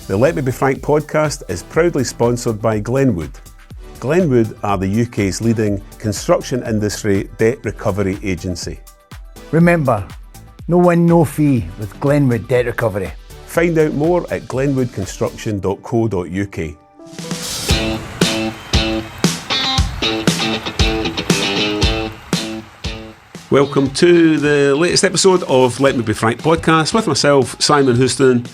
The Let Me Be Frank podcast is proudly sponsored by Glenwood. Glenwood are the UK's leading construction industry debt recovery agency. Remember, no win, no fee with Glenwood Debt Recovery. Find out more at glenwoodconstruction.co.uk. Welcome to the latest episode of Let Me Be Frank podcast with myself, Simon Houston,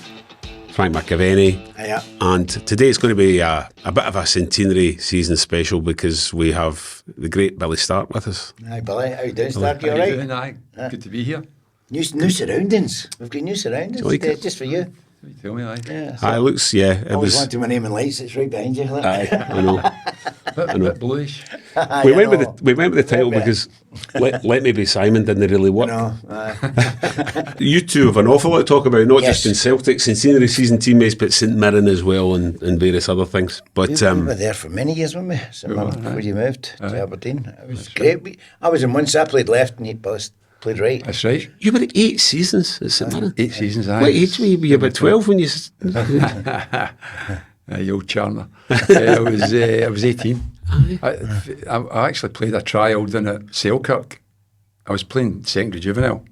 Frank McAvenny. Hiya. And today it's going to be a bit of a centenary season special because we have the great Billy Stark with us. Hi Billy, how you doing, Stark? You alright? Aye, good to be here. New surroundings. We've got new surroundings Like today, it? just for you. You tell me, aye. Yeah, It looks, it always was. wanted my name and lights, it's right behind you. Look. Aye, I know. Bit bluish. We went with the title because Let Me Be Simon didn't really work. No, You two have an awful lot to talk about, not Yes. just in Celtic, centenary season teammates, but St Mirren as well and various other things. But we were there for many years, weren't we? Before you moved to Aberdeen. It was great. I was in once, I played left and you both played right. That's right. you were at 8 seasons at St Mirren. 8 seasons, aye. What age were you? Were you about 12 when you... You old charmer. I was 18. I actually played a trial down at Selkirk. I was playing secondary juvenile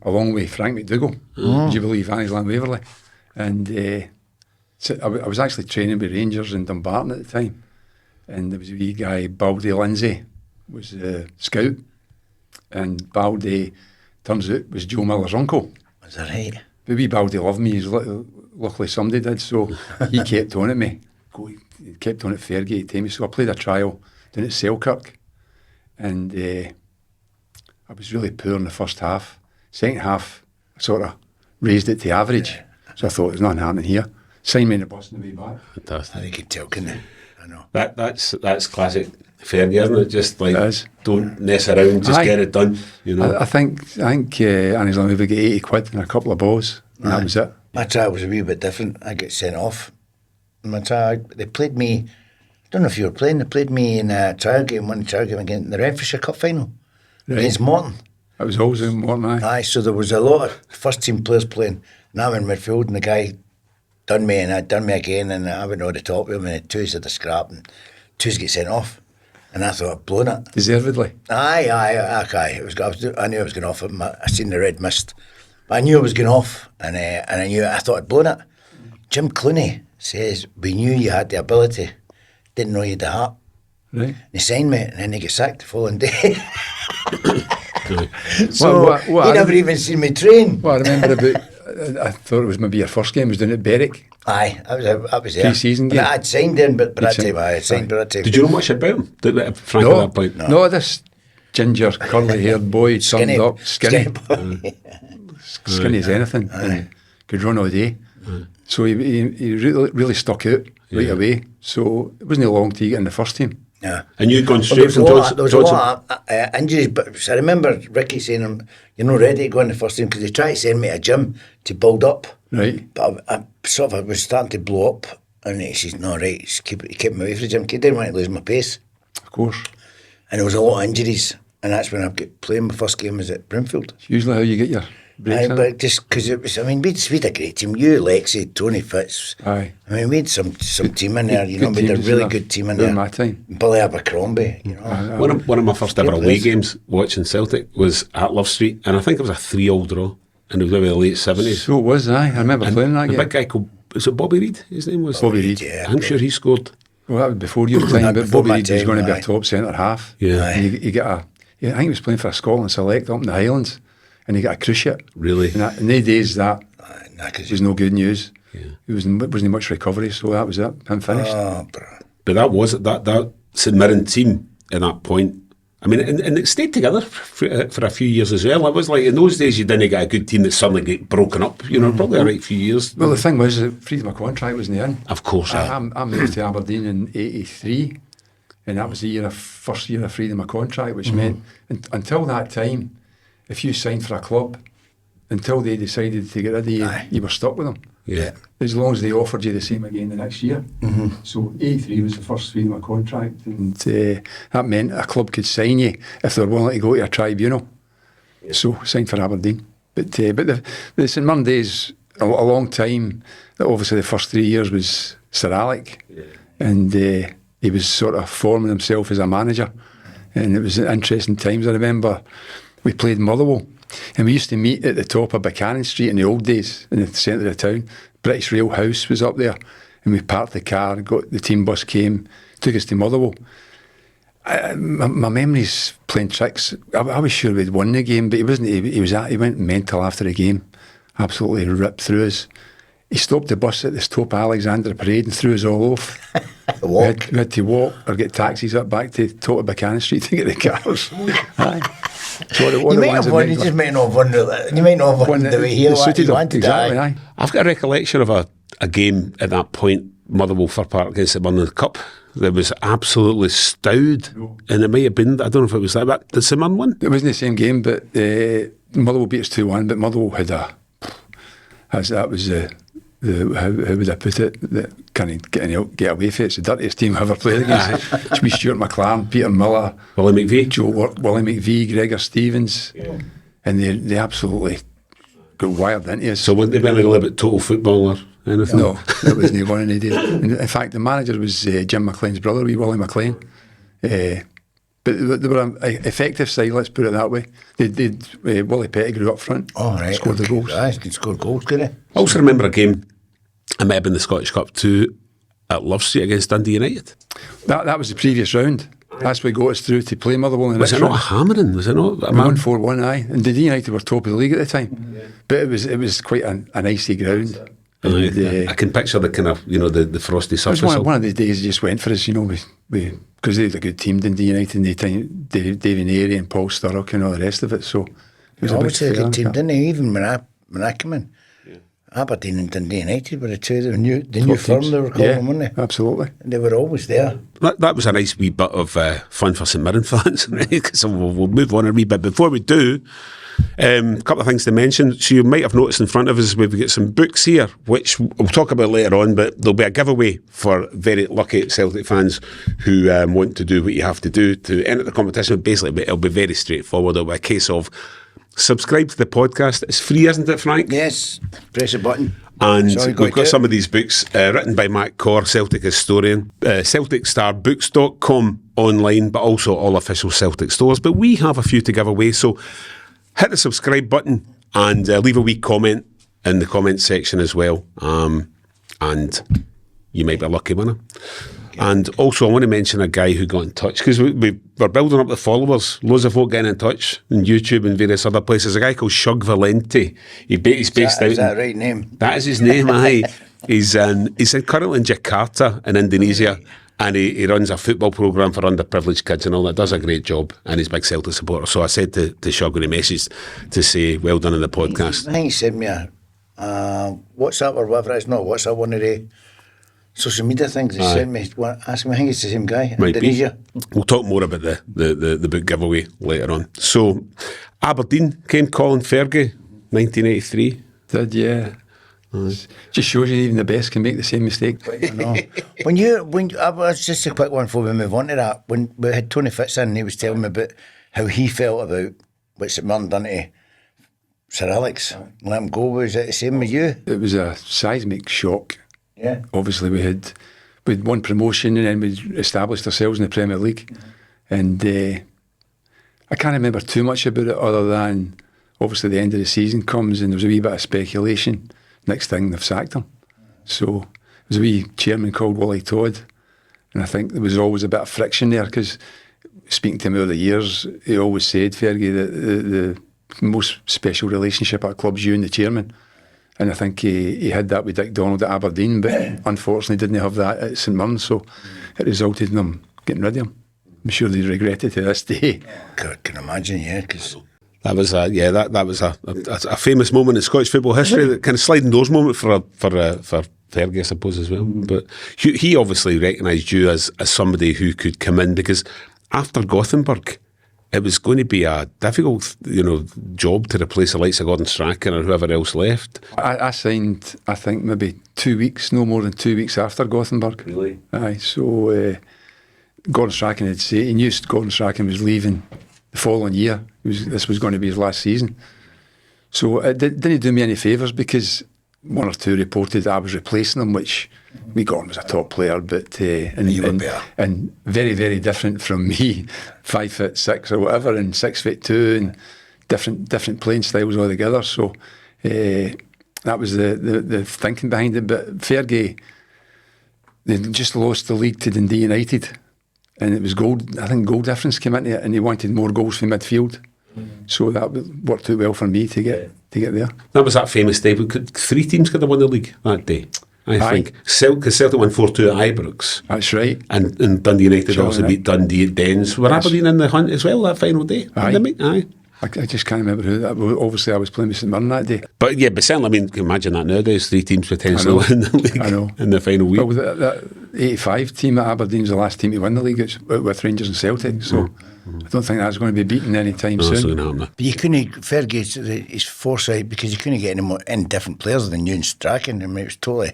along with Frank McDougall, would you believe, Annisland Waverley. And so I was actually training with Rangers in Dumbarton at the time. And there was a wee guy, Baldy Lindsay, was a scout. And Baldy, turns out, was Joe Miller's uncle. Was that right? But wee Baldy loved me, luckily somebody did, so he kept on at me. He kept on at Fergie at the time, so I played a trial down at Selkirk, and I was really poor in the first half. Second half, I sort of raised it to average, so I thought there's nothing happening here. Signed me in the bus on the way back. Fantastic. You could tell, couldn't you? I know. That's classic Fergie, isn't it? Just like, It is. don't mess around, just Aye. get it done, you know. I think Annisland Waverley got 80 quid and a couple of balls, and that was it. My trial was a wee bit different. I got sent off. My trial, they played me, I don't know if you were playing, they played me in a trial game, one trial game against the Renfrewshire Cup final against Morton. It was always in Morton, aye. Aye, so there was a lot of first team players playing, and I'm in midfield, and the guy done me, and I'd done me again, and I went over the top with him, and twos had a scrap, and twos get sent off. And I thought I'd blown it. Deservedly. Aye. I knew I was going off. I seen the red mist. But I knew I was going off, and I thought I'd blown it. Jim Clooney says, we knew you had the ability, didn't know you had the heart. Right. And he signed me, and then he got sacked the following day. So What he I never even seen me train. Well, I remember about, I thought it was maybe your first game was down at Berwick. Aye, I was there. Pre-season game? I'd signed in, but that You'd time, I had signed, but that time. Did you know much about him, Frank, at that point? No, this ginger, curly-haired boy, summed up, skinny as anything, and could run all day. So he really stuck out right away. So it wasn't long till you get in the first team. Yeah. And you'd gone Well, straight from Johnson? there was a lot of injuries, but I remember Ricky saying, you're not ready to go in the first team, because they tried to send me to a gym to build up. Right. But I was starting to blow up, and he says, no, right, just keep me away from the gym. I didn't want to lose my pace. Of course. And there was a lot of injuries, and that's when I got playing. My first game was at Brimfield. It's usually how you get your breaks in. But just because it was, we'd a great team. You, Lexi, Tony Fitz. Aye. We had some team in there, you know, Good we had a teams really enough good team in during there. my time. Billy Abercrombie, you know. One of my first ever Good away place. games watching Celtic was at Love Street, and I think it was a 3-3 draw, and it was maybe the late 70s. So it was, aye. I remember playing that A game. big guy called, was it Bobby Reid? His name was? Bobby Reid. Yeah. I'm sure he scored. Well, that was before your time, but Before Bobby my Reid was time, going to be aye. a top centre-half. Yeah. And you get I think he was playing for a Scotland select up in the Highlands, and he got a cruciate. Really? And in the days that Because was no good news. Yeah. He wasn't much recovery, so that was it. I'm finished. But that was it, that St Mirren team at that point. I mean, and it stayed together for a few years as well. It was like, in those days, you didn't get a good team that suddenly get broken up, you know, probably a right few years. Well, the thing was, freedom of contract wasn't in. Of course, I moved to Aberdeen in '83, and that was the first year of freedom of contract, which meant until that time, if you signed for a club, until they decided to get rid of you, you were stuck with them. Yeah. As long as they offered you the same again the next year. So '83 was the first freedom of contract, and that meant a club could sign you if they were willing to go to a tribunal. So signed for Aberdeen. But the St Mirren days, a long time. Obviously, the first 3 years was Sir Alec, and he was sort of forming himself as a manager, and it was interesting times. I remember we played Motherwell, and we used to meet at the top of Buchanan Street in the old days, in the centre of town. British Rail House was up there, and we parked the car, got the team bus came, took us to Motherwell. My memory's playing tricks. I was sure we'd won the game, but he wasn't. He went mental after the game, absolutely ripped through us. He stopped the bus at the top of Alexandra Parade and threw us all off. We had to walk or get taxis up back to the top of Buchanan Street to get the cars. Aye. So you might have won. You just might not have won. You might not have won the way he wanted. Exactly. Aye. I've got a recollection of a game at that point, Motherwell Fir Park against the Mirren Cup. That was absolutely stowed, and it might have been. I don't know if it was that. But the St Mirren one. It wasn't the same game, but Motherwell beat us 2-1. But Motherwell had that was how would I put it? That can't get away from it. It's the dirtiest team I've ever played against. It's me, Stuart McLaren, Peter Miller, Willie McVie, Willie McVie, Gregor Stevens, and they absolutely got wired into us. So wouldn't they been a little bit total football or anything? No, it wasn't one any day. In fact, the manager was Jim McLean's brother, Willie McLean. But they were an effective side, let's put it that way. Willie Pettigrew up front. Oh, right. Scored the goals. He can score goals, could he? I also remember a game, I might have been the Scottish Cup 2 at Love Street against Dundee United. That was the previous round. That's what got us through to play Motherwell in the Was it not a hammering? Was it not? We won 4-1, aye. And Dundee United were top of the league at the time. Yeah. But it was quite an icy ground. I can picture the kind of, the frosty surface. It was one of the days he just went for us, because they had a good team, Dundee United, in the time, Davy Neary and Paul Sturrock and all the rest of it. So it was a good team, didn't he? Even when I came in, Aberdeen and Dundee United were the two the new firm they were calling them, weren't they? Absolutely. And they were always there. That was a nice wee bit of fun for St Mirren fans. So we'll move on a wee bit. Before we do, a couple of things to mention. So you might have noticed in front of us we've got some books here, which we'll talk about later on, but there'll be a giveaway for very lucky Celtic fans who want to do what you have to do to enter the competition. Basically, it'll be very straightforward. It'll be a case of subscribe to the podcast. It's free, isn't it, Frank? Yes. Press a button. And we've got some of these books written by Matt Corr, Celtic historian, CelticStarBooks.com online, but also all official Celtic stores. But we have a few to give away, so hit the subscribe button and leave a wee comment in the comment section as well. And you might be a lucky winner. And also, I want to mention a guy who got in touch, because we're building up the followers. Loads of folk getting in touch on YouTube and various other places. A guy called Shug Valente. He's based out. Is that a right name? That is his name, aye. He's currently in Jakarta in Indonesia, and he runs a football programme for underprivileged kids and all that. Does a great job, and he's a big Celtic supporter. So I said to Shug in a message to say, well done in the podcast. I think he sent me a WhatsApp or whatever it is. No, WhatsApp, one of the social media things. He sent me, asked me, I think it's the same guy, Indonesia. We'll talk more about the book giveaway later on. So, Aberdeen came calling Fergie, 1983. Did, yeah. Just shows you even the best can make the same mistake. I know. It's just a quick one before we move on to that. When we had Tony Fitz in, he was telling me about how he felt about what St Mirren done to Sir Alex. Let him go. Was it the same with you? It was a seismic shock. Yeah. Obviously, we'd won promotion and then we'd established ourselves in the Premier League. And I can't remember too much about it other than obviously the end of the season comes and there was a wee bit of speculation. Next thing, they've sacked him. So there was a wee chairman called Wally Todd, and I think there was always a bit of friction there because speaking to him over the years, he always said, Fergie, that the most special relationship at club's you and the chairman. And I think he had that with Dick Donald at Aberdeen, but unfortunately didn't have that at St Mirren, so it resulted in them getting rid of him. I'm sure they regret it to this day. I can imagine, yeah, because that was a famous moment in Scottish football history, that kind of sliding doors moment for Fergie, I suppose, as well. But he obviously recognised you as somebody who could come in, because after Gothenburg, it was going to be a difficult, job to replace the likes of Gordon Strachan or whoever else left. I signed, I think, maybe 2 weeks, no more than 2 weeks after Gothenburg. Really? Aye, so Gordon Strachan had said, he knew Gordon Strachan was leaving the following year. This was going to be his last season. So it didn't do me any favours, because one or two reported I was replacing him, which we got him as a top player, but and very, very different from me, 5'6" or whatever, and 6'2", and different playing styles altogether. So that was the thinking behind it. But Fergie, they just lost the league to Dundee United, and it was goal. I think goal difference came into it, and he wanted more goals from midfield. So that worked out well for me to get there. That was that famous day. 3 teams could have won the league that day, I think. Because Celtic won 4-2 at Ibrox. That's right. And Dundee United also beat Dundee at Dens. Were Aberdeen in the hunt as well that final day? Aye. I just can't remember who that was. Obviously, I was playing with St Mirren that day. But certainly, I mean, imagine that nowadays, 3 teams potentially win the league in the final week. Well, that 85 team at Aberdeen was the last team to win the league. It's with Rangers and Celtic, so I don't think that's going to be beaten anytime soon. But you couldn't, Fergie, his foresight, because you couldn't get any different players than you and Strachan. I mean, it was totally,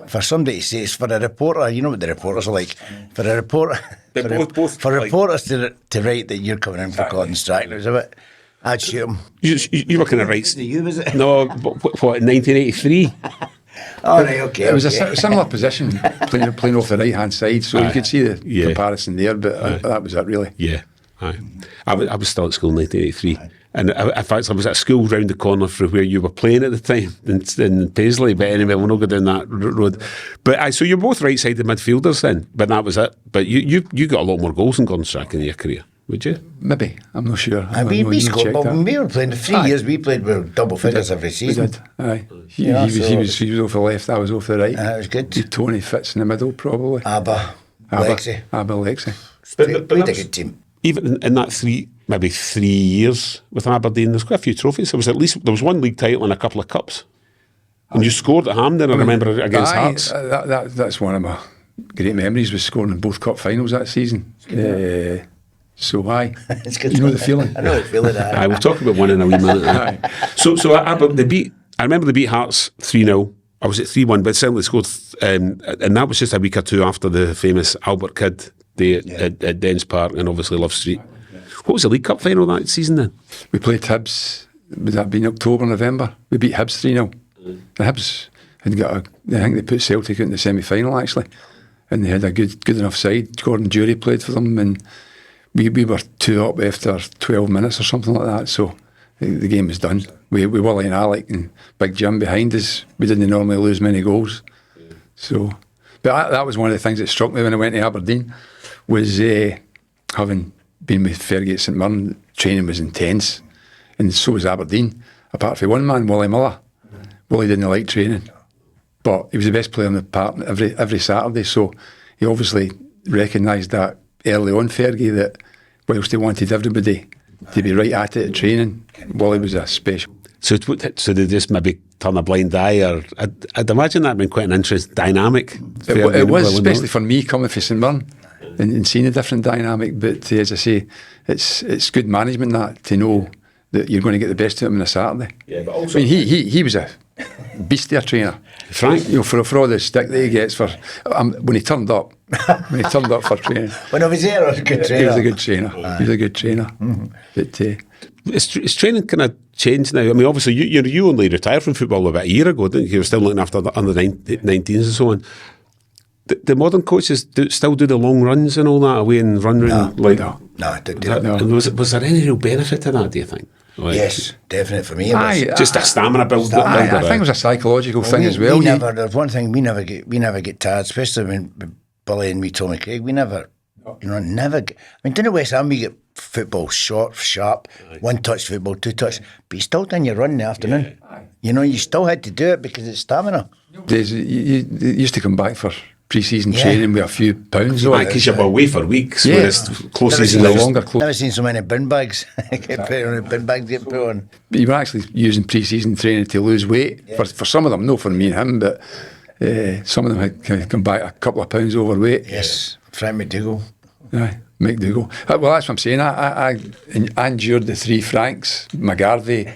for somebody to say, it's for a reporter, you know what the reporters are like, for a reporter, for reporters to write that you're coming in for Gordon Strachan, it was a bit, I'd shoot him. You were kind of right. You, was it? No, what, 1983? Oh, right, okay. It was a similar position, playing off the right-hand side, so you could see the comparison there, but that was it, really. Yeah. I was still at school in 1983, and in fact I was at school round the corner from where you were playing at the time in Paisley. But anyway, we'll not go down that road. But so you're both right-sided midfielders then, but that was it. But you got a lot more goals than Gordon Strachan in your career, would you? Maybe, I'm not sure. We scored, but when we were playing the 3 years, we played with double figures every season. We did. Aye. He was off the left, I was off the right. That was good. Tony fits in the middle probably. Abba, Lexi. But we had a good team. Even in that maybe 3 years with Aberdeen, there's quite a few trophies. There was one league title and a couple of cups. And you scored at Hampden, I remember, against Hearts. That's one of my great memories, was scoring in both cup finals that season. So aye, it's good. You know the feeling. I know the feeling. Aye, we'll talk about one in a wee minute. So I remember they beat Hearts 3-0. I was at 3-1, but certainly scored, and that was just a week or two after the famous Albert Kidd day at Dens Park and obviously Love Street. What was the League Cup final that season then? We played Hibs. Would that been October, November? We beat Hibs 3-0. The Hibs had got I think they put Celtic out in the semi-final actually, and they had a good enough side. Gordon Jury played for them, and we were 2 up after 12 minutes or something like that. So the game was done. We Willie and Alec and Big Jim behind us. We didn't normally lose many goals. So, but that was one of the things that struck me when I went to Aberdeen, was having been with Fergie at St Mirren. Training was intense, and so was Aberdeen. Apart from one man, Willie Miller. Willie didn't like training, but he was the best player on the park every Saturday. So he obviously recognised that early on, Fergie, that whilst he wanted everybody to be right at it at training, Willie was a special. So they just maybe turn a blind eye, or I'd imagine that'd been quite an interesting dynamic. It was, especially for me coming from St Mirren and seeing a different dynamic. But as I say, it's good management that to know that you're going to get the best out of him on a Saturday. Yeah, but also I mean, he was a beastie trainer. Frank, you know, for all the stick that he gets for when he turned up for training. When I was there, I was a good trainer. He was a good trainer. He was a good trainer. Mm-hmm. But is training kind of changed now? I mean, obviously you only retired from football about a year ago, didn't you? You were still looking after the under 19s and so on. The modern coaches still do the long runs and all that away and run around? No, I didn't do that. And was there any real benefit to that, do you think? Like, yes, definitely for me. It was just a stamina build. I think it was a psychological thing as well. There's one thing we never get tired, especially when Billy and me, Tommy Craig. We never, never get. I mean, didn't West Ham we get football short, sharp, one touch football, two touch, but you still done your run in the afternoon. You still had to do it because it's stamina. You used to come back for pre-season training with a few pounds on it. Because you were away for weeks, whereas close season is longer. Never seen so many bin bags. Bin bags get put on. But you were actually using pre-season training to lose weight. For some of them, not for me and him, but some of them had come back a couple of pounds overweight. Yes, Frank McDougall. Aye, McDougall. Well, that's what I'm saying. I endured the 3 Franks, McGarvey,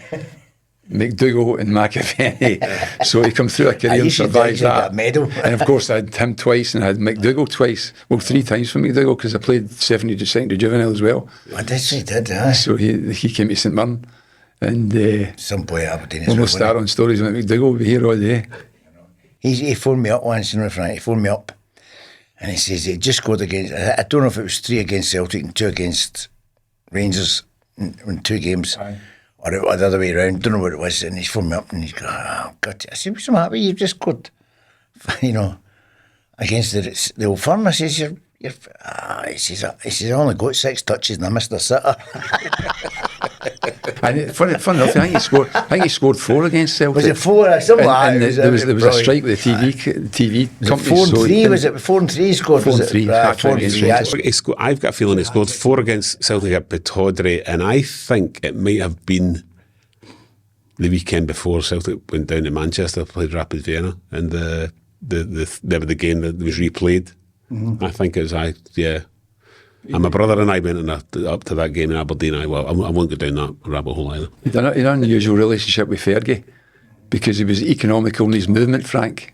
McDougall and McAvenny. So he come through a career and survived that. Medal. And of course I had him twice and I had McDougall twice. Well, 3 times for McDougall because I played 70 to Juvenile as well. I did say did, So he came to St Mirren And Some boy at Aberdeen as we'll well. not start on stories when McDougall will be here all day. He phoned me up once, you know, Frank. He phoned me up and he says he just scored against, I don't know if it was 3 against Celtic and 2 against Rangers in 2 games. Aye. Or the other way around, don't know what it was. And he's phoned me up and he's going, oh, God. I said, what's the matter? You've just scored, you know, against the Old Firm. I says, he says, I only got 6 touches and I missed a sitter. And funny enough, I think he scored 4 against Celtic. Was it 4? Something like And that. there was a strike with the TV company. 4 and 3, was it? 4 and 3 he scored? 4 and was it? 3. Right, 4 and 3, actually. I've got a feeling he scored 4 against Celtic at Pittodrie, and I think it might have been the weekend before Celtic went down to Manchester, played Rapid Vienna, and the game that was replayed. Mm-hmm. I think it was and my brother and I went up to that game in Aberdeen. I won't go down that rabbit hole either. He had an unusual relationship with Fergie because he was economical in his movement, Frank.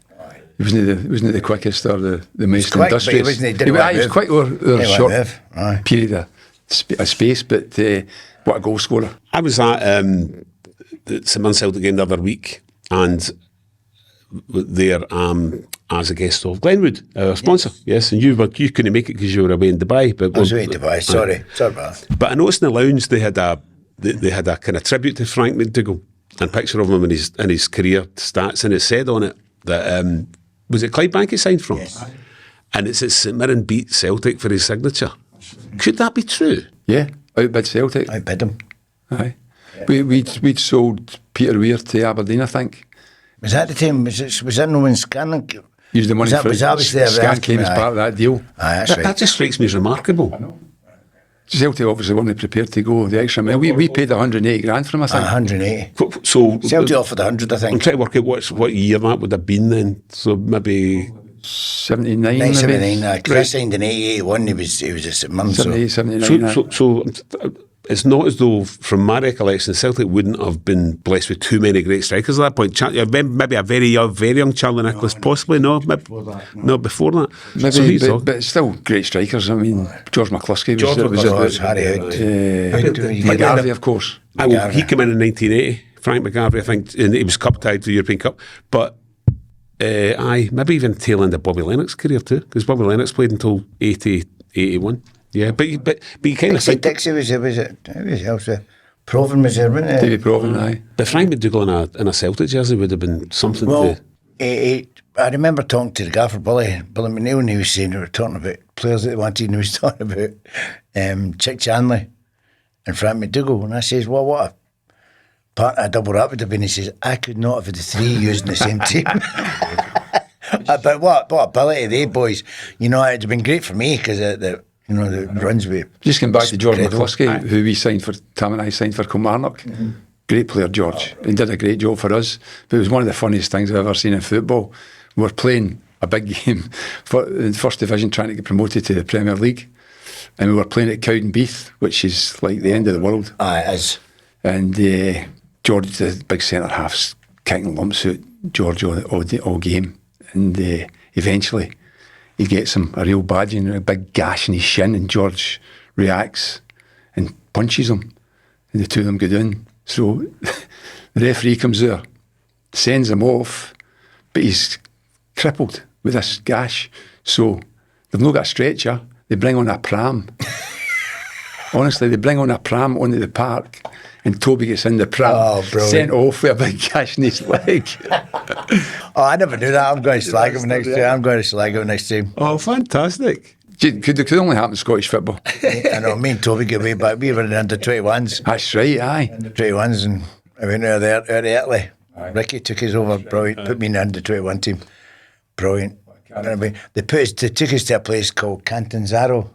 He wasn't the quickest or the most industrious. He was quick over a short period of space, but what a goal scorer. I was at the St Mirren Celtic game the other week, and there as a guest of Glenwood, our sponsor, yes, and you couldn't make it because you were away in Dubai. But I was away in Dubai, sorry about that. But I noticed in the lounge they had a kind of tribute to Frank McDougall and a picture of him in his career stats, and it said on it that was it Clydebank he signed from? Yes. And it says St Mirren beat Celtic for his signature. Could that be true? Yeah, outbid Celtic. Outbid him. Aye. We'd sold Peter Weir to Aberdeen, I think. Was that the time? Was that no one Scan? Used the money for it. Scan came as part of that deal. Aye, that's right. That just strikes me as remarkable. I know. Celtic obviously weren't prepared to go the extra mile. We paid 180 grand for him, I think. 180. So Celtic offered 100, I think. I'm trying to work out what year that would have been then. So maybe 79, 1979. Because I signed in 81. He was at St Mirren. 78, 79. So it's not as though, from my recollection, Celtic wouldn't have been blessed with too many great strikers at that point. Maybe a very young Charlie Nicholas, possibly. No, before that. Maybe, but still great strikers. I mean, George McCluskey was Harry Hood. McGarvey, of course. He came in 1980. Frank McGarvey, I think, and he was cup tied to the European Cup. But maybe even tail end of Bobby Lennox's career too, because Bobby Lennox played until 80, 81. Yeah, but you kind of think Dixie was also Proven was there, wasn't it? David Proven, aye. But Frank McDougall in a Celtic jersey would have been something to... I remember talking to the gaffer, Billy McNeil, and he was saying, they were talking about players that they wanted, and he was talking about Chick Chanley and Frank McDougall, and I says, well, what a part of a double rap would have been. He says, I could not have had the 3 used in the same team. But what ability they boys, it'd have been great for me, because the runs with... Just came back to George McCluskey, who we signed for, Tam and I signed for Kilmarnock. Mm-hmm. Great player, George. He did a great job for us. But it was one of the funniest things I've ever seen in football. We were playing a big game in First Division, trying to get promoted to the Premier League. And we were playing at Cowdenbeath, which is like the end of the world. It is. And George, the big centre-half's kicking lumps out George all game. And eventually... he gets him a real badge and a big gash in his shin, and George reacts and punches him, and the two of them go down. So the referee comes there, sends him off, but he's crippled with this gash. So they've not got a stretcher, they bring on a pram. Honestly, they bring on a pram onto the park, and Toby gets in the pram, sent off with a big gash in his leg. I never knew that. I'm going to slag him next time. Oh, fantastic. Could only happen in Scottish football. I know, me and Toby got way back. We were in the under-21s. That's right, aye. Under-21s, and I went out there early. Aye. Ricky took us over, brilliant. Put me in the under-21 team. Brilliant. They took us to a place called Catanzaro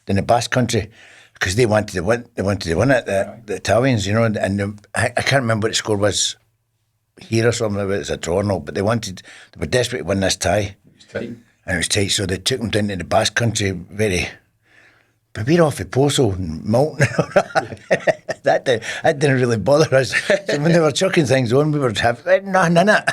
in the Basque Country, because they wanted to win. They wanted to win it, the Italians, and I can't remember what the score was here or something. It was a draw and all, but they were desperate to win this tie. It was tight. And it was tight, so they took them down to the Basque Country, but we're off at Poso and Malton. that didn't really bother us. So when they were chucking things on, we were having nothing in it.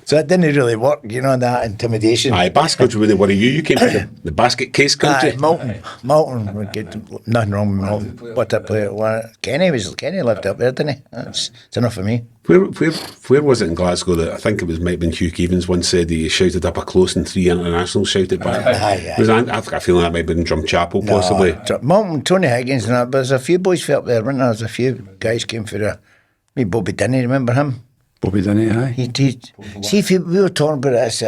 So it didn't really work, you know, that intimidation. Aye, Basque country wouldn't worry you. You came from the basket case country. Aye, Malton would get nothing wrong with Malton. What a player! Kenny lived up there, didn't he? It's enough for me. Where was it in Glasgow that I think it was might have been Hugh Keevans once said he shouted up a close and 3 internationals shouted back. Aye. I've got a feeling that might have been Drumchapel possibly. Malton, Tony Higgins, and that. But there's a few boys fell up there, weren't there? There's a few guys came for the. Me, Bobby Dinney, remember him? Bobby Dinney, aye. See, if we were talking about this,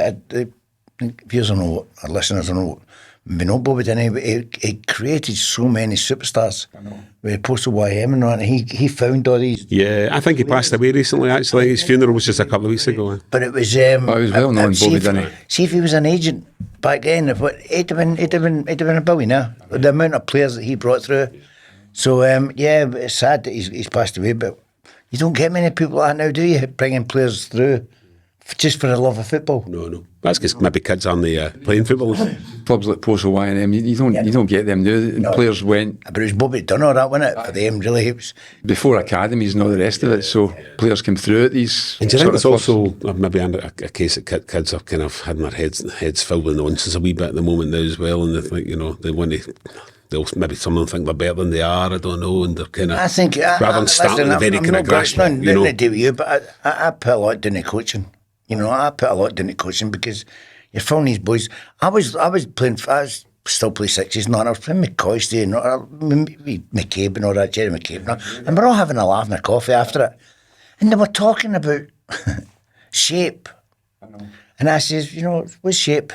viewers don't know, our listeners don't know, we know Bobby Dinney, but he created so many superstars with Postal YM and all, and he found all these. Yeah, I think he passed away recently, actually. His funeral was just a couple of weeks ago. But it was... I was well known, Bobby Dinney. See, if he was an agent back then, he'd have been a billionaire, the amount of players that he brought through. So, yeah, it's sad that he's passed away, but you don't get many people like that now, do you? Bringing players through just for the love of football. No. That's because maybe kids aren't playing football. Clubs like Postal Y&M, you don't get them now. No. Players went. But it was Bobby done all that, wasn't it? For them, really. It was before academies and all the rest of it. So players came through at these. And do you think it's also maybe a case that kids are kind of having their heads filled with nonsense a wee bit at the moment now as well, and they think, you know, they want to. Maybe some of them think they're better than they are. I don't know, and they're kind of. I think rather than starting very kind of grassroots. You know, to do with you, but I put a lot into coaching. You know, I put a lot into coaching because you're following these boys. I was still play sixes, and I was playing McCoy and McCabe and all that, Jerry McCabe, and we're all having a laugh and a coffee after it, and they were talking about shape, and I says, you know, what's shape?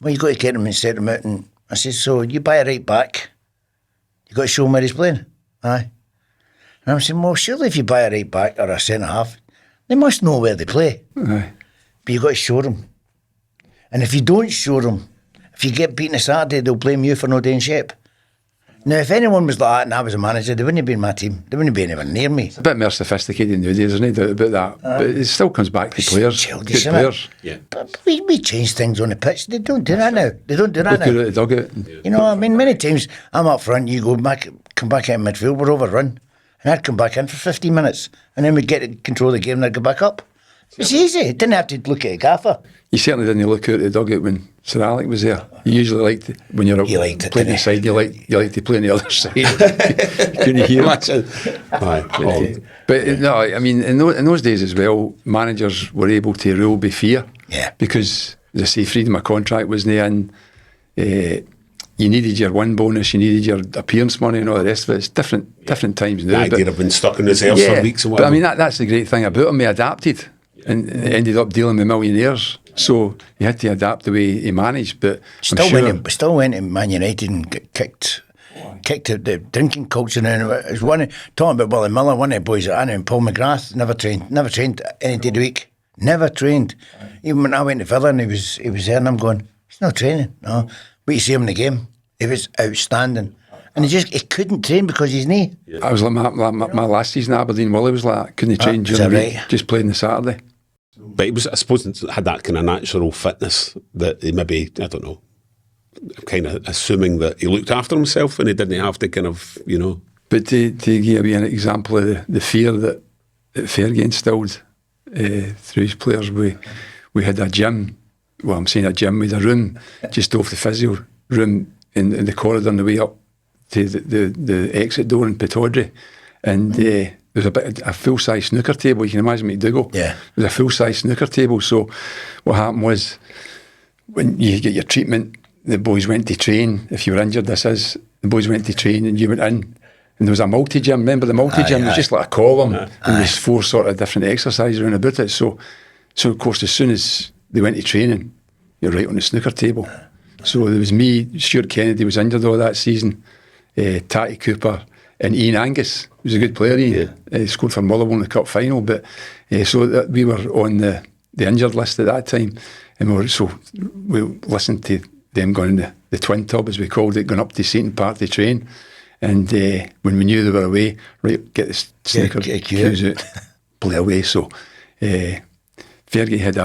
Well, you got to get them and set them out, and I said, so you buy a right back, you got to show him where he's playing. Aye. And I'm saying, well, surely if you buy a right back or a centre half, they must know where they play. Aye. But you got to show them. And if you don't show them, if you get beaten a Saturday, they'll blame you for not doing shape. Now, if anyone was like that and I was a manager, they wouldn't be in my team. They wouldn't be anywhere near me. It's a bit more sophisticated nowadays, isn't it, about that? But it still comes back to players. Childish, good players. Yeah. But we change things on the pitch. They don't do that now. They don't do that Look now. at the dugout. You know, I mean, many times I'm up front, you go back, come back in midfield, we're overrun. And I'd come back in for 15 minutes. And then we'd get to control the game and I'd go back up. It's easy. Didn't have to look at a gaffer. You certainly didn't look out the dugout when Sir Alec was there. You usually liked when you're playing the side. You like to play on the other side. Can you hear it? Aye. But no, I mean in those days as well, managers were able to rule by fear. Yeah. Because as I say, freedom of contract wasn't in. You needed your win bonus, you needed your appearance money and all the rest of it. It's different times now. The idea of being stuck in reserves for weeks and whatever. But I mean that's the great thing about him. He adapted and ended up dealing with millionaires. So he had to adapt the way he managed. But still went to Man United and kicked the drinking culture. And it was talking about Willie Miller, one of the boys at Anna and Paul McGrath, never trained any day of the week. Never trained. Even when I went to Villa and he was there and I'm going, he's not training. No. But you see him in the game, he was outstanding. And he couldn't train because of his knee. Yeah. I was like my last season at Aberdeen, Willie was like, couldn't train during the week, just played on the Saturday. But he was, I suppose, had that kind of natural fitness that he maybe, I don't know, kind of assuming that he looked after himself and he didn't have to kind of, you know. But to give you an example of the fear that Fergie instilled through his players, we had a gym. Well, I'm saying a gym with a room just off the physio room in the corridor on the way up to the exit door in Pittodrie. And there was a full-size snooker table. You can imagine McDougall. Yeah. There was a full-size snooker table. So what happened was when you get your treatment, the boys went to train. If you were injured, the boys went to train and you went in. And there was a multi-gym. Remember the multi-gym? It was just like a column. And there's 4 sort of different exercises around about it. So of course, as soon as they went to training, you're right on the snooker table. So there was me, Stuart Kennedy was injured all that season, Tatty Cooper and Ian Angus. He was a good player, Ian. He scored for Motherwell in the cup final. But so we were on the injured list at that time. And we listened to them going in the twin tub, as we called it, going up to Seaton Park to train. And when we knew they were away, right, get the snooker cues out, play away. So Fergie had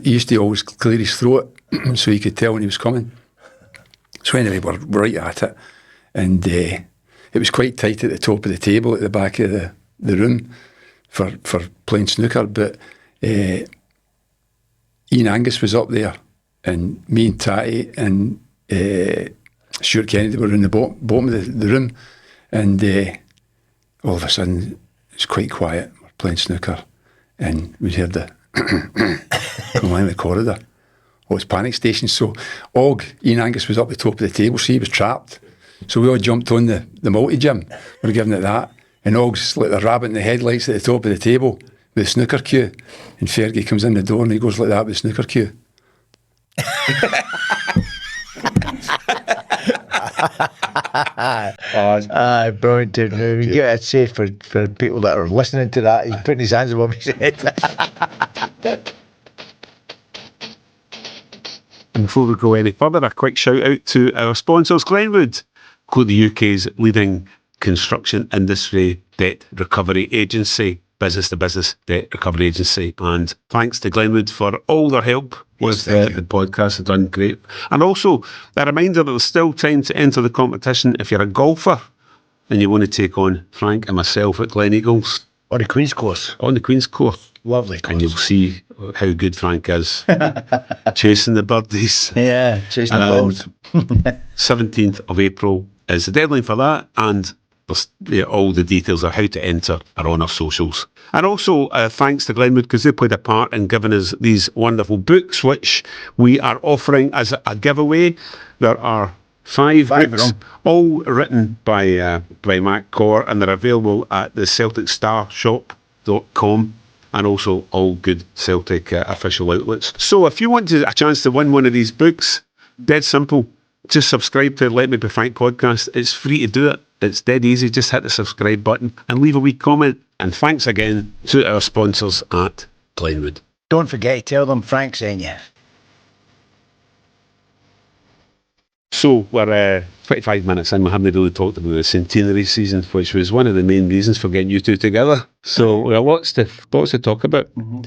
he used to always clear his throat so he could tell when he was coming. So anyway, we're right at it. And it was quite tight at the top of the table at the back of the room for playing snooker. But Ian Angus was up there, and me and Tatty and Stuart Kennedy were in the bottom of the room, and all of a sudden it's quite quiet. We're playing snooker, and we heard the come along the corridor. Oh, it's panic station. So Ian Angus was up the top of the table, so he was trapped. So we all jumped on the multi-gym. We were giving it that. And Og's like the rabbit in the headlights at the top of the table with the snooker cue. And Fergie comes in the door and he goes like that with the snooker cue. Brilliant, dude. You get it safe for people that are listening to that. He's putting his hands above his head. And before we go any further, a quick shout out to our sponsors, Glenwood, the UK's leading construction industry debt recovery agency, business to business debt recovery agency. And thanks to Glenwood for all their help with the podcast. They've done great. And also a reminder that there's still time to enter the competition if you're a golfer and you want to take on Frank and myself at Glen Eagles. On the Queen's Course. On the Queen's Course. Lovely course. And you'll see how good Frank is chasing the birdies. Yeah, chasing the balls. 17th of April is the deadline for that, and there's, all the details of how to enter are on our socials. And also thanks to Glenwood, because they played a part in giving us these wonderful books, which we are offering as a giveaway. There are five books, all written by Matt Corr, and they're available at the CelticStarShop.com. and also all good Celtic official outlets. So if you want a chance to win one of these books, dead simple, just subscribe to Let Me Be Frank podcast. It's free to do it. It's dead easy. Just hit the subscribe button and leave a wee comment. And thanks again to our sponsors at Glenwood. Don't forget to tell them Frank sent you. So we're 25 minutes in. We haven't really talked about the centenary season, which was one of the main reasons for getting you two together. So we have lots to talk about. Mm-hmm.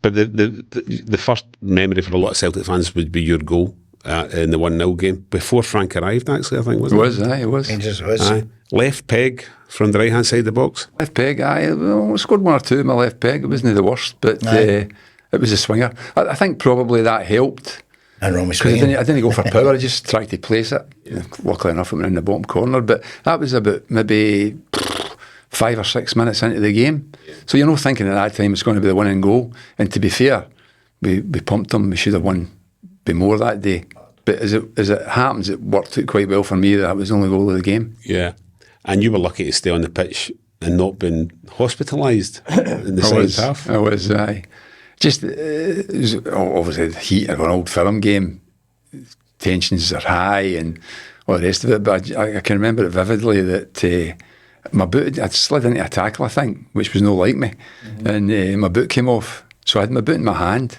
But the first memory for a lot of Celtic fans would be your goal in the 1-0 game before Frank arrived. Actually, I think wasn't it? It was. It just was. Left peg from the right hand side of the box. Left peg. I scored one or two in my left peg. It wasn't the worst, but it was a swinger. I think probably that helped. And I didn't go for power. I just tried to place it. Luckily enough, it went in the bottom corner. But that was about maybe 5 or 6 minutes into the game. So you're not thinking at that time it's going to be the winning goal. And to be fair, we pumped them. We should have won by more that day. But as it happens, it worked out quite well for me. That was the only goal of the game. Yeah, and you were lucky to stay on the pitch and not been hospitalised in the second half. I was. Just it was obviously the heat of an old film game. Tensions are high and all the rest of it. But I can remember it vividly that my boot, I'd slid into a tackle, I think, which was no like me. Mm-hmm. And my boot came off. So I had my boot in my hand.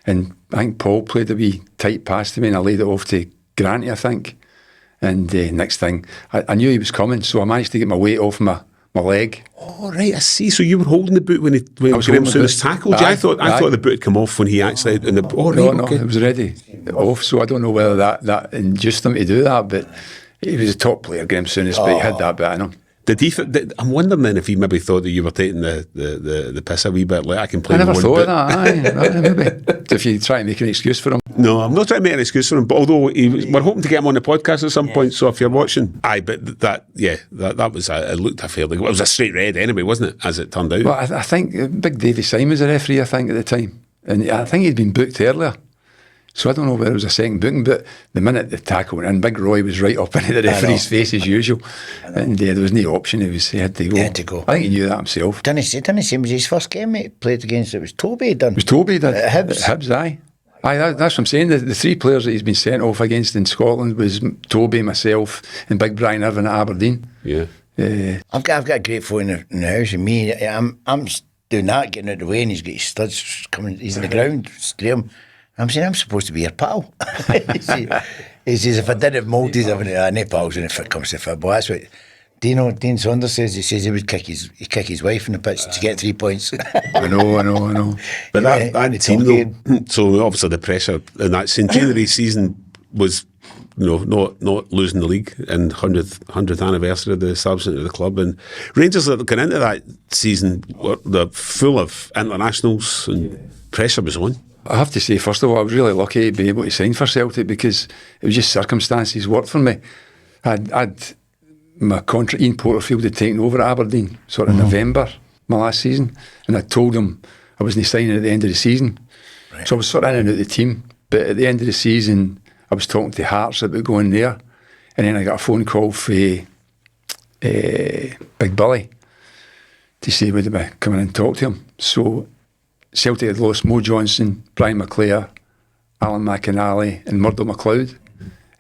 And I think Paul played a wee tight pass to me and I laid it off to Granty, I think. And next thing, I knew he was coming. So I managed to get my weight off my leg. Oh, right, I see. So you were holding the boot when Graeme Souness tackled you. I thought the boot had come off when he actually... No, it was already off. So I don't know whether that induced him to do that, but he was a top player, Graeme Souness, but he had that bit in him. I'm wondering then if he maybe thought that you were taking the piss a wee bit. Like, I can play. I never thought of that. Maybe if you try and make an excuse for him. No, I'm not trying to make an excuse for him. But although we're hoping to get him on the podcast at some point, so if you're watching, but that was it looked a fairly. It was a straight red anyway, wasn't it? As it turned out. Well, I think Big Davy Syme was a referee. I think at the time, and I think he'd been booked earlier. So I don't know whether it was a second booking, but the minute the tackle went in, Big Roy was right up into the referee's face as usual, and there was no option. He had to go. He had to go. I think he knew that himself. Didn't he say it was his first game he played against? It was Toby he'd done. It was Toby did. Hibs, aye. That's what I'm saying. The three players that he's been sent off against in Scotland was Toby, myself, and Big Brian Irvine at Aberdeen. Yeah. I've got a great phone in the house, and me, I'm doing that, getting out of the way, and he's got his studs coming. He's in the ground, Graeme. I'm saying, I'm supposed to be your pal. He says, if I didn't have Mouldies, I wouldn't have any pals when it comes to football. That's what Dean Saunders says. He says he would kick his wife in the pitch to get 3 points. I know. But that team, though, so obviously the pressure in that centenary season was, not losing the league and 100th anniversary of the establishment of the club. And Rangers that got into that season were full of internationals and pressure was on. I have to say, first of all, I was really lucky to be able to sign for Celtic because it was just circumstances worked for me. I'd my contract, Ian Porterfield had taken over at Aberdeen, sort of November, my last season, and I told him I wasn't signing at the end of the season. Right. So I was sort of in and out of the team, but at the end of the season, I was talking to Hearts about going there, and then I got a phone call for Big Billy to say would I come in and talk to him. So Celtic had lost Mo Johnson, Brian McClare, Alan McInally and Murdo McLeod,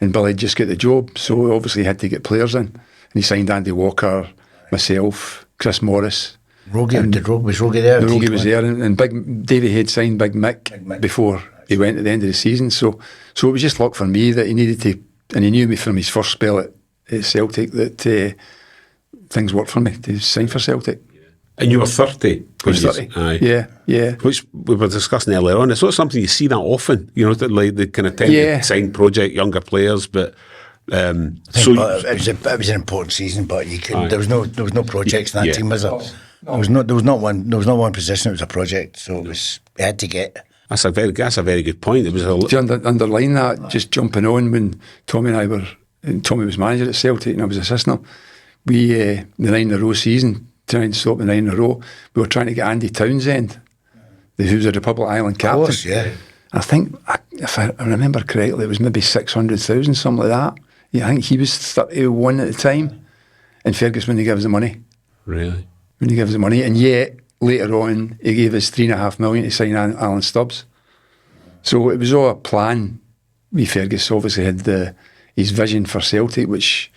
and Billy had just got the job, so obviously he had to get players in, and he signed Andy Walker, myself, Chris Morris. Was Rogie there? Rogie was there, and Big Davey had signed Big Mick before he went at the end of the season, so it was just luck for me that he needed to, and he knew me from his first spell at Celtic that things worked for me to sign for Celtic. And you were 30. I was 30. Aye. Yeah. Which we were discussing earlier on. It's not something you see that often, like the kind of tend to sign project younger players, but it was an important season, but you couldn't. There was no projects in that team, was there? No. There was not one position. It was a project, so it was. We had to get. That's a very good point. It was to underline that, just jumping on when Tommy was manager at Celtic and I was assistant. We the 9 in a row season, trying to stop the 9 in a row. We were trying to get Andy Townsend, who was a Republic Island captain. Of course, yeah. I think, if I remember correctly, it was maybe 600,000, something like that. Yeah, I think he was 31 at the time, and Fergus wouldn't give us the money. Really? Wouldn't give us the money, and yet later on he gave us $3.5 million to sign Alan Stubbs. So it was all a plan. Fergus obviously had his vision for Celtic, which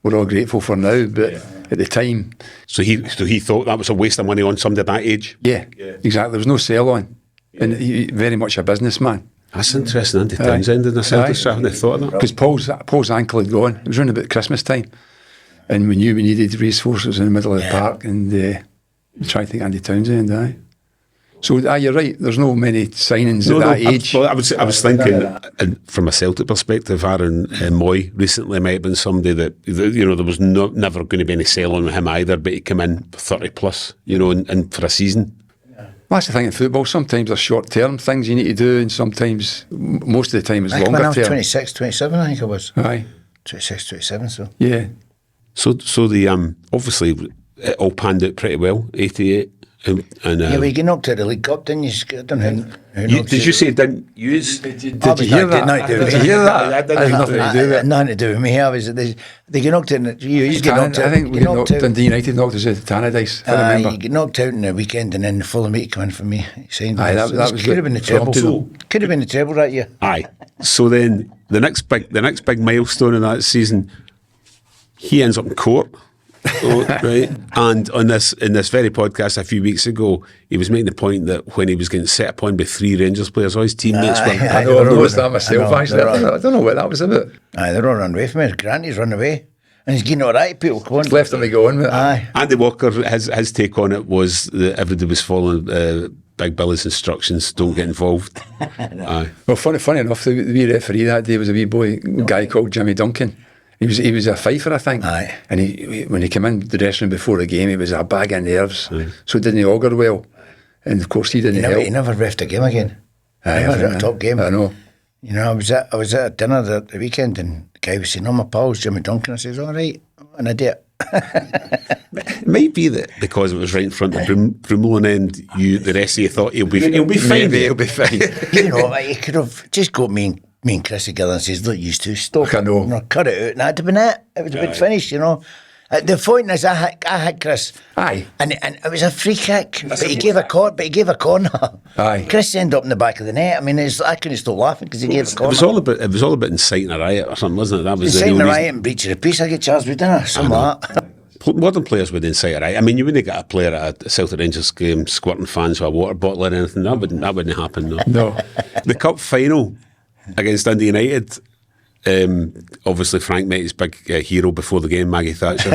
we're all grateful for now, but at the time... So he thought that was a waste of money on somebody at that age? Yeah, exactly. There was no sell on. And he very much a businessman. That's interesting, Andy Townsend in the Celtic. I hadn't thought of that. Because Paul's ankle had gone. It was around about Christmas time. And we knew we needed racehorses in the middle of the park, and we tried to get Andy Townsend, aye. So you're right, there's no many signings at that age. I was thinking, and from a Celtic perspective, Aaron Moy recently might have been somebody that, there was never going to be any sale on him either, but he came in 30 plus, and for a season. Well, that's the thing in football. Sometimes there's short-term things you need to do, and sometimes, most of the time, it's longer term. When I was 26, 27, I think I was. Aye. 26, 27, so. Yeah. So the obviously it all panned out pretty well. 88. And well, you knocked out the League Cup, didn't you? I don't know who did you say didn't use? Did you hear that? Did you hear that? That had nothing to do with it. Nothing to do with me. They get knocked out. You get knocked out. I think Dundee United knocked us out of Tannadice. I remember. You get knocked out in the weekend, and then the following week come in for me. That was could have been the treble. Could have been the treble that year. Aye. So then the next big milestone in that season, he ends up in court. Right, and in this very podcast a few weeks ago, he was making the point that when he was getting set upon by 3 Rangers players, all his teammates were. I know, I've noticed that myself. Actually, I don't know what that was about. They're all run away from me. Granny's run away, and he's getting all right. People come on, left him to go on with it. Andy Walker, his take on it was that everybody was following Big Billy's instructions. Don't get involved. Aye. Well, funny enough, the wee referee that day was a wee guy called Jimmy Duncan. He was a fifer, I think. Aye. And when he came in the dressing room before the game, he was a bag of nerves. Aye. So it didn't augur well. And of course he didn't help. He never reffed a game again. Never a top game. I know. I was at a dinner the weekend, and the guy was saying, my pal's Jimmy Duncan. I says, all right, an idiot. It might be that because it was right in front of Broomlow, and the rest of you thought he'll be fine. Maybe he'll be fine. He could have just got me and Chris together and says, look, you two, stop. I know. Cut it out, and that'd have been it. It would have been finished, The point is, I hit Chris. Aye. And it was a free kick, but he gave a corner. Aye. Chris ended up in the back of the net. I mean, I couldn't stop laughing because he gave a corner. It was all about inciting a riot or something, wasn't it? That was inciting a riot and breach of the peace. I get charged with dinner, something like that. Modern players would incite a riot. I mean, you wouldn't get a player at a Celtic Rangers game squirting fans with a water bottle or anything. That wouldn't happen. No. The cup final against Dundee United. Obviously, Frank met his big hero before the game, Maggie Thatcher.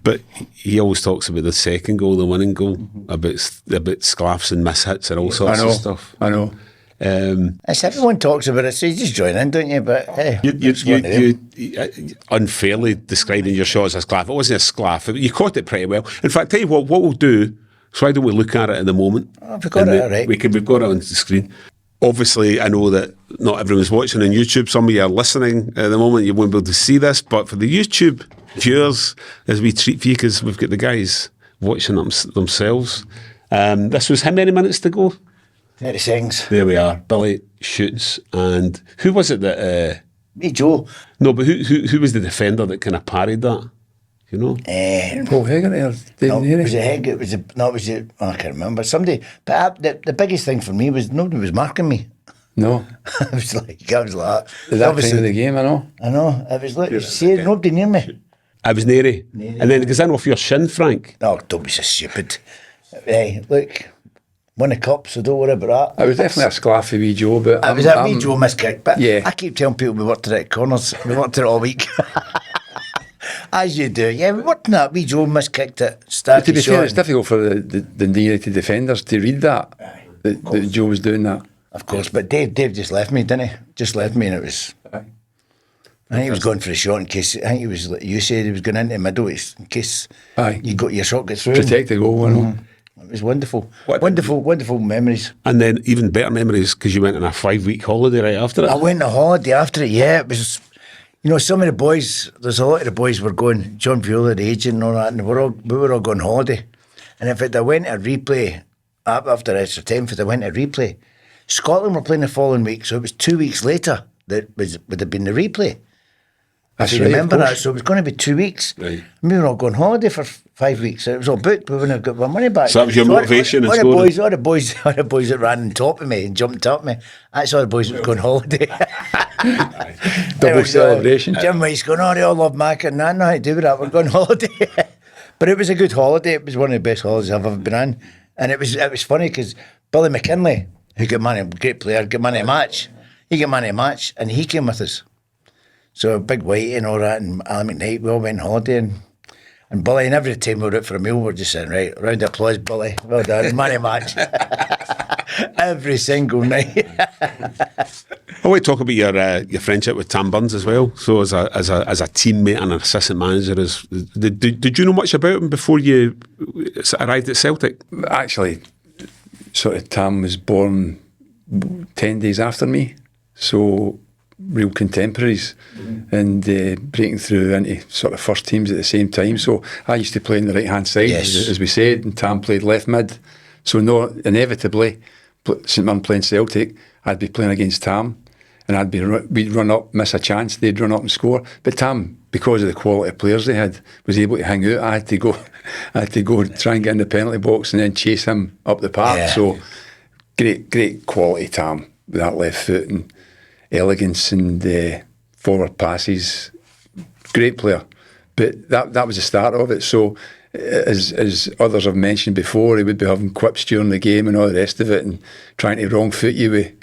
But he always talks about the second goal, the winning goal, about sclaffs and mishits and all sorts of stuff. I know. As everyone talks about it, so you just join in, don't you? But hey, you unfairly describing your shot as a sclaff. It wasn't a sclaff. You caught it pretty well. In fact, tell you what we'll do. So why don't we look at it at the moment? Oh, we've got it, all right. We've got it on the screen. Obviously, I know that not everyone's watching on YouTube. Some of you are listening at the moment. You won't be able to see this, but for the YouTube viewers, as we treat for you, because we've got the guys watching themselves. This was how many minutes to go? 30 seconds. There we are. Billy shoots, and who was it that? Me, Joe. No, but who was the defender that kind of parried that? You know? Paul Hegarty or David Neary? Was it Heg? I can't remember. Somebody, but the biggest thing for me was nobody was marking me. No. I was like that. Is that kind of the game, I know? I know. It was like, see, nobody near me. I was Neary. And then it goes in off your shin, Frank. Oh, don't be so stupid. Hey, look, won a cup, so don't worry about that. It was definitely a sclaffy wee Joe, but It was a wee Joe miskick, but yeah. I keep telling people we worked it at corners. We worked it all week. As you do. Yeah, we worked on that wee Joe miskicked it. To be fair, it's difficult for the nearest defenders to read that Joe was doing that. Of course, but Dave just left me, didn't he? Just left me, and it was... I think he was going for a shot in case... I think he was... You said he was going into the middle in case you got your shot get through. Protect the goal, you know. It was wonderful. Wonderful memories. And then even better memories because you went on a 5-week holiday right after it. I went on a holiday after it, yeah. It was... You know, some of the boys... There's a lot of the boys were going... John Viola, the agent and all that, and we were all going holiday. And if I went to replay... After extra time, if I went to replay... Scotland were playing the following week, so it was 2 weeks later that would have been the replay. That's if you right, remember that, so it was going to be 2 weeks. Right. We were all going holiday for 5 weeks. So it was all booked. We wouldn't have got our money back. So that was your motivation. All the boys that ran on top of me and jumped on top of me. That's all the boys that was going holiday. Double celebration. Jim White's going, they all love Mac and nothing to do with that. We're going holiday. But it was a good holiday. It was one of the best holidays I've ever been on. And it was funny because Billy McKinlay, who got man of great player, got man of match. He got man of match, and he came with us. So Big Whitey and all that, and Alan McKnight, we all went on holiday, and Billy. And every time we were out for a meal, we're just saying, right, round of applause, Billy, well done, man of match. Every single night. I want to talk about your friendship with Tom Burns as well. So as a teammate and an assistant manager, did you know much about him before you arrived at Celtic? Actually, sort of Tam was born 10 days after me, so real contemporaries, and breaking through into sort of first teams at the same time. So I used to play on the right hand side, as we said, and Tam played left mid. So inevitably, St Mirren playing Celtic, I'd be playing against Tam, and we'd run up, miss a chance, they'd run up and score. But Tam, because of the quality of players they had, was able to hang out. I had to go try and get in the penalty box and then chase him up the park. Yeah. So great quality Tam with that left foot and elegance and forward passes. Great player. But that was the start of it. So as others have mentioned before, he would be having quips during the game and all the rest of it and trying to wrong foot you with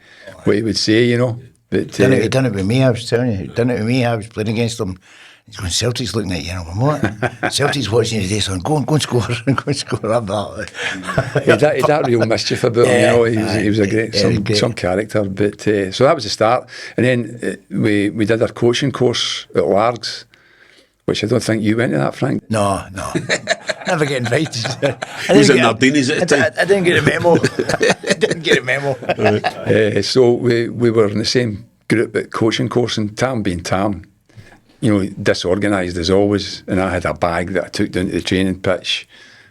what he would say, you know. But he done it with me, I was telling you. He done it with me, I was playing against him. He's going, Celtic's looking at you, and I'm going, what? Celtic's watching you today, so go and score, go and score. I'm that. He had that real mischief about him, you know. He was a great, some character. But so that was the start. And then we did our coaching course at Largs, which I don't think you went to that, Frank. No. Never get invited. Was it Nardini's at the time? I didn't get a memo. Right. So we were in the same group at coaching course, and Tam being Tam, you know, disorganised as always, and I had a bag that I took down to the training pitch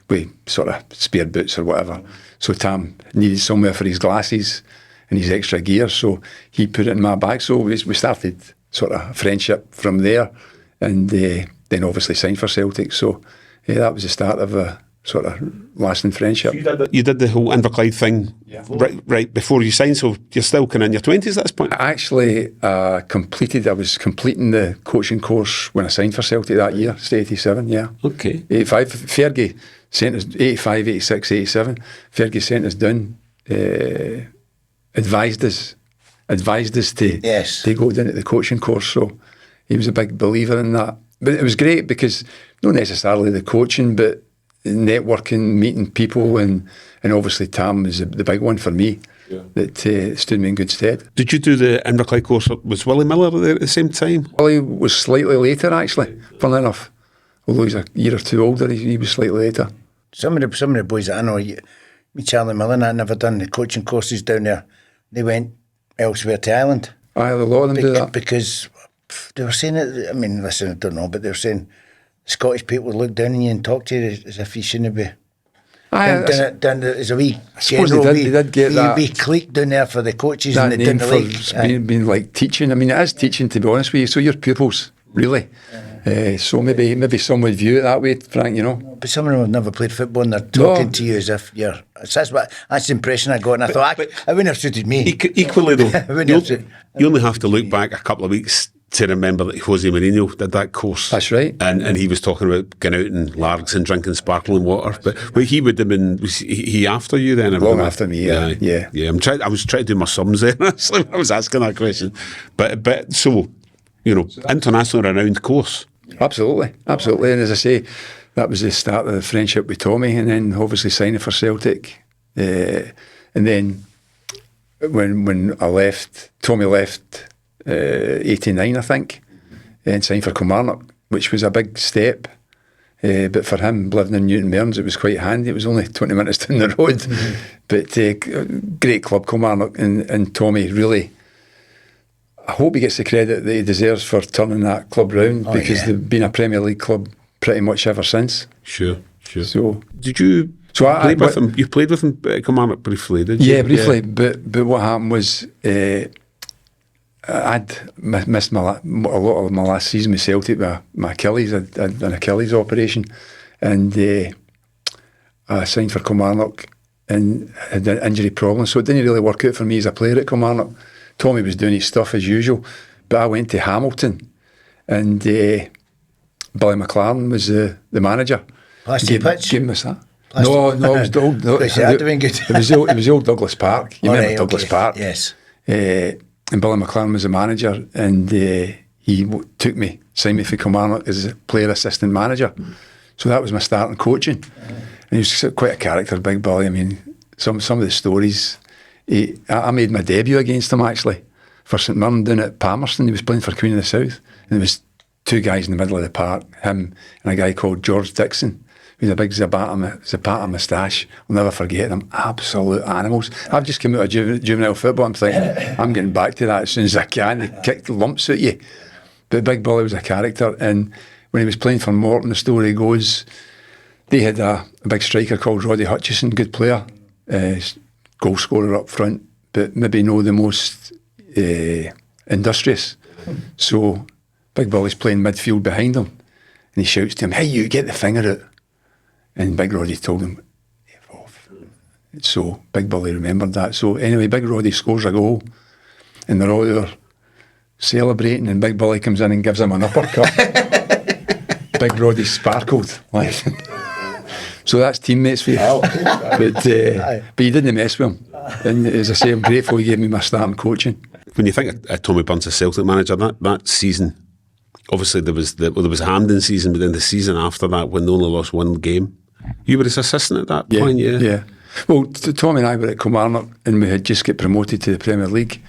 with sort of spare boots or whatever. So Tam needed somewhere for his glasses and his extra gear, so he put it in my bag. So we started sort of a friendship from there, and then obviously signed for Celtic. So that was the start of a sort of lasting friendship. So you did the whole Inverclyde thing right before you signed, so you're still kind of in your 20s at this point? I actually I was completing the coaching course when I signed for Celtic that year, it's 87, yeah. Okay. 85, Fergie sent us, 85, 86, 87, Fergie sent us down, advised us to go down to the coaching course, so he was a big believer in that. But it was great because not necessarily the coaching, but networking, meeting people, and obviously Tam was the big one for me that stood me in good stead. Did you do the Inverclyde course? Was Willie Miller there at the same time? Willie was slightly later, actually, funnily enough. Although he's a year or two older, he was slightly later. Some of the boys that I know, me, Charlie Millen, I never done the coaching courses down there. They went elsewhere to Ireland. Aye, a lot of them do that. Because they were saying it, I mean, listen, I don't know, but they were saying Scottish people would look down on you and talk to you as if you shouldn't be. There's a wee I suppose they did get that. Wee clique down there for the coaches That and they name didn't for like. being like teaching. I mean, it is teaching, to be honest with you. So your pupils, really. So maybe some would view it that way, Frank, you know. But some of them have never played football and they're talking to you as if you're. That's the impression I got, and I thought it wouldn't have suited me. Equally though, you only have to look me. back a couple of weeks to remember that Jose Mourinho did that course. That's right. And he was talking about going out in Largs and drinking sparkling water. But he would have been, was he after you then? Long after me, yeah. I was trying to do my sums there. I was asking that question. But so, you know, internationally renowned course. Absolutely. And as I say, that was the start of the friendship with Tommy, and then obviously signing for Celtic. And then when I left, Tommy left 89, I think, and signed for Kilmarnock, which was a big step. But for him, living in Newton Mearns, it was quite handy. It was only 20 minutes down the road. Mm-hmm. But great club, Kilmarnock, and Tommy really, I hope he gets the credit that he deserves for turning that club round, because they've been a Premier League club pretty much ever since. Sure. So did you play with him? You played with him at Kilmarnock briefly, did you? Yeah, briefly. But what happened was I'd missed a lot of my last season with Celtic with my Achilles. I'd done an Achilles operation, and I signed for Kilmarnock and had an injury problem, so it didn't really work out for me as a player at Kilmarnock. Tommy was doing his stuff as usual, but I went to Hamilton, and Billy McLaren was the manager. Plastic pitch? Gave him a that. No, it was the old. No, it was the old Douglas Park. You remember Douglas Park? Yes. And Billy McLaren was the manager, and he took me, signed me for Kilmarnock as a player assistant manager. So that was my starting coaching. And he was quite a character, Big Billy. I mean, some of the stories. I made my debut against him actually for St Mirren down at Palmerston. He was playing for Queen of the South, and there was two guys in the middle of the park, him and a guy called George Dixon, with a big Zapata moustache. I'll never forget them. Absolute animals. I've just come out of juvenile football. I'm thinking, I'm getting back to that as soon as I can. They kick the lumps at you. But Big Billy was a character, and when he was playing for Morton, the story goes, they had a big striker called Roddy Hutchison, good player, goal scorer up front, but maybe no the most industrious. So Big Billy's playing midfield behind him, and he shouts to him, "Hey, you, get the finger out." And Big Roddy told him, "F off." So Big Billy remembered that. So anyway, Big Roddy scores a goal, and they're all there celebrating, and Big Billy comes in and gives him an uppercut. Big Roddy sparkled. Like. So that's teammates for you. But he didn't mess with him. And as I say, I'm grateful he gave me my starting coaching. When you think of Tommy Burns as Celtic manager, that season, obviously there was a Hampden season, but then the season after that, when they only lost one game, you were his assistant at that point, yeah? Well, Tommy and I were at Kilmarnock, and we had just got promoted to the Premier League,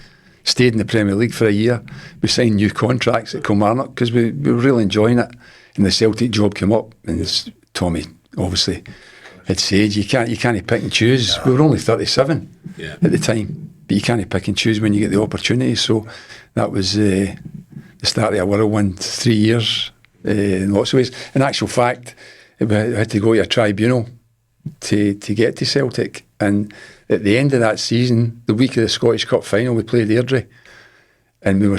stayed in the Premier League for a year. We signed new contracts at Kilmarnock because we were really enjoying it, and the Celtic job came up, and Tommy obviously had said you can't pick and choose. We were only 37 at the time, but you can't pick and choose when you get the opportunity. So that was the start of a whirlwind 3 years in lots of ways. In actual fact, I had to go to a tribunal to get to Celtic, and at the end of that season, the week of the Scottish Cup final, we played Airdrie, and we were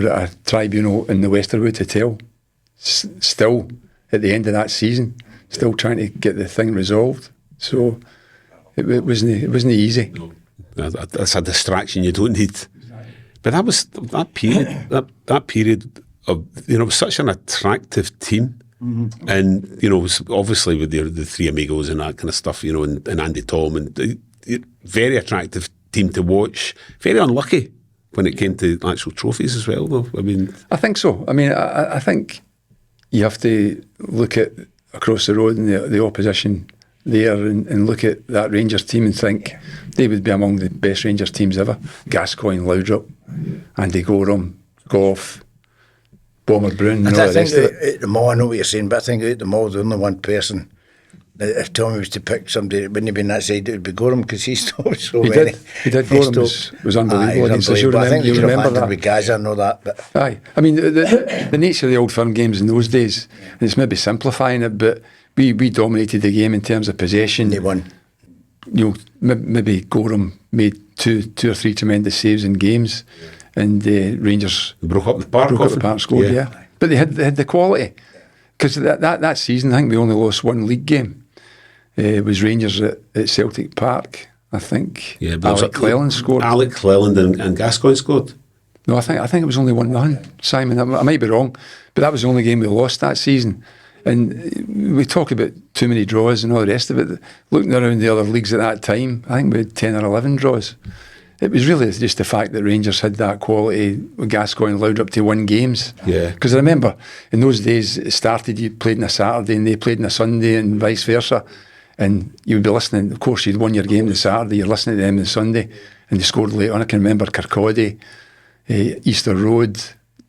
at a tribunal in the Westerwood Hotel, still at the end of that season, still trying to get the thing resolved. So it wasn't easy. No, that's a distraction you don't need. But that period of, you know, it was such an attractive team. Mm-hmm. And, you know, it was obviously with the three amigos and that kind of stuff, you know, and Andy Tom, and very attractive team to watch. Very unlucky when it came to actual trophies as well, though. I mean, I think so. I mean, I think you have to look at across the road and the opposition there, and look at that Rangers team and think they would be among the best Rangers teams ever. Gascoigne, Laudrup, Andy Gorham, Gough, Bomber Brown, and all the rest of it. At the mall, I know what you're saying, but I think at the mall, the only one person If Tommy was to pick somebody, it wouldn't have been that side, it would be Gorham, because he stopped so He many. did. Gorham was unbelievable against us. I think You remember that? with Gaza and all that. But Aye. I mean, the nature of the Old Firm games in those days, and it's maybe simplifying it, but we dominated the game in terms of possession. they won. You know, maybe Gorham made two or three tremendous saves in games, and Rangers Broke up the park. broke up the often. park, scored, yeah. But they had the quality. Because that season, I think we only lost one league game. It was Rangers at Celtic Park, I think. Yeah, but Alec Cleland scored. Alec Cleland and Gascoigne scored. No, I think it was only 1-0, Simon. I might be wrong, but that was the only game we lost that season. And we talk about too many draws and all the rest of it. Looking around the other leagues at that time, I think we had 10 or 11 draws. It was really just the fact that Rangers had that quality with Gascoigne allowed up to win games. Yeah. Because I remember in those days, it started, you played on a Saturday and they played on a Sunday and vice versa. And you would be listening, of course, you'd won your game on Saturday, you're listening to them on Sunday, and they scored late on. I can remember Kirkcaldy, Easter Road,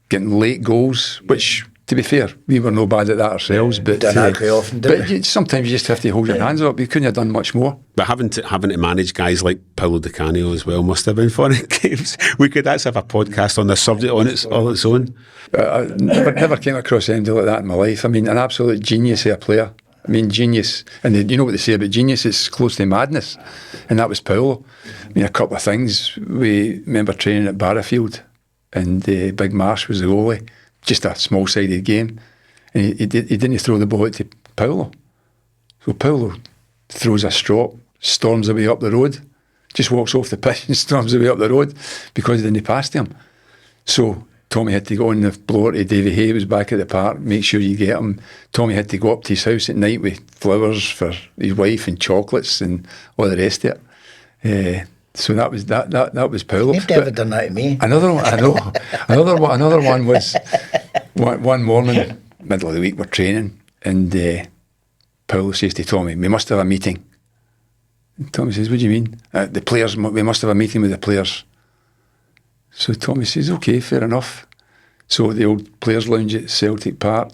getting late goals, which, to be fair, we were no bad at that ourselves. But Done that quite often, didn't we? sometimes you just have to hold your hands up. You couldn't have done much more. But having to manage guys like Paolo Di Canio as well must have been fun at games. We could actually have a podcast on this subject on its own. I never came across anybody like that in my life. I mean, an absolute genius of a player. I mean, genius. And you know what they say about genius? It's close to madness. And that was Paolo. I mean, a couple of things. We remember training at Barrafield, and Big Marsh was the goalie. Just a small-sided game. And he didn't throw the ball out to Paolo. So Paolo throws a strop, storms away up the road, just walks off the pitch and storms away up the road because he didn't pass to him. So Tommy had to go on the blower to Davy Hay, was back at the park, make sure you get him. Tommy had to go up to his house at night with flowers for his wife and chocolates and all the rest of it. So that was Paolo. You've never done that to me. Another one, I know. Another one was one morning, middle of the week, we're training, and Paolo says to Tommy, "We must have a meeting." And Tommy says, "What do you mean?" The players, we must have a meeting with the players. So Tommy says, "Okay, fair enough." So the old players' lounge at Celtic Park,